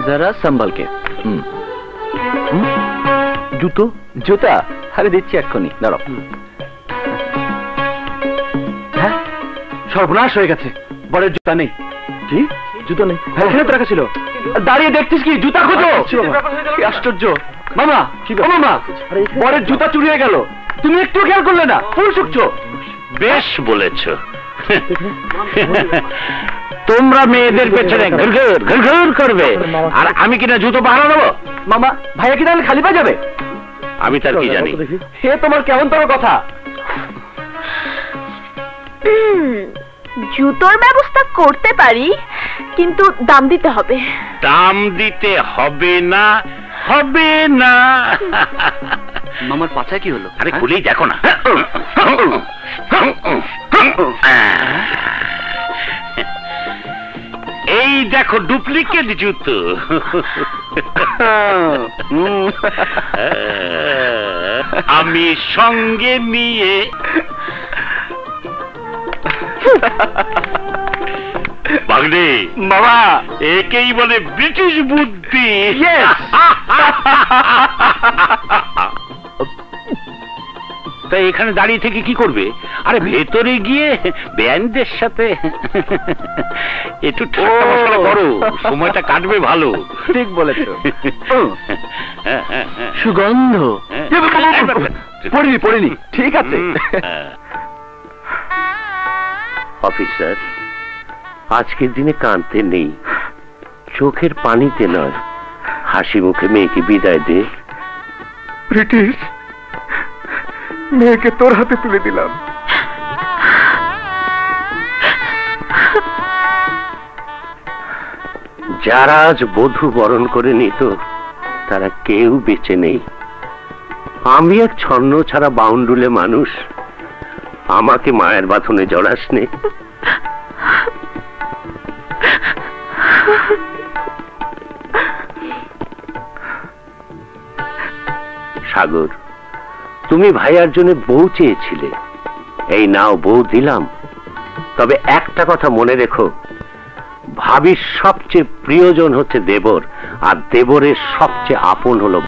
जरा संभल के। जूतो जूता अरे दिच्छी एक्षुनी दाঁড়াও। হ্যাঁ সর্বনাশ হয়ে গেছে, বড়ের জুতা নেই। কি জুতো নেই? এখানে তো রাখা ছিল। দাঁড়িয়ে দেখছিস কি? জুতা খোঁজো। কি আশ্চর্য মামা, মামা বড়ের জুতা চুরি হয়ে গেল, তুমি একটু খেয়াল করলে না? ফুল শুকছো। বেশ বলেছো, তোমরা মেয়েদের পেছনে ঘুরঘুর ঘুরঘুর করবে আর আমি কিনা জুতো পাহারা দেবো? মামা ভাইয়া কি তাহলে খালি পায়ে যাবে? আমি তার কি জানি? হে তোমার কেমন তোর কথা। জুতোর ব্যবস্থা করতে পারি, কিন্তু দাম দিতে হবে। দাম দিতে হবে না? হবে না। মামার পাছায় কি হলো? আরে খুলেই দেখো না। এই দেখো ডুপ্লিকেট জুতো। আমি সঙ্গে নিয়ে ভাগ্নে মামা একেই বলে ব্রিটিশ বুদ্ধি। তাই এখানে দাঁড়িয়ে থেকে কি করবে? আরে ভেতরে গিয়ে ব্যান্ডের সাথে একটু ঠাট্টা মশলা করো, সময়টা কাটবে ভালো। ঠিক বলেছো। সুগন্ধ পড়িনি পড়িনি, ঠিক আছে। অফিসার আজকের দিনে কাঁদতে নেই, চোখের পানিতে নয়, হাসি মুখে মেয়েকে বিদায় দে। ব্রিটিশ মেয়েকে তোর হাতে তুলে দিলাম। যারা আজ বধূ বরণ করে নিত তারা কেউ বেঁচে নেই। আমি এক ছন্ন ছাড়া বাউন্ডুলে মানুষ, আমাকে মায়ের বাঁধনে জড়াস নে। সাগর তুমি ভাইয়ার জন্য বউ চেয়েছিলে, এই নাও বউ দিলাম। তবে একটা কথা মনে রেখো, ভাবির সবচেয়ে প্রিয়জন হচ্ছে দেবর, আর দেবরের সবচেয়ে আপন হলো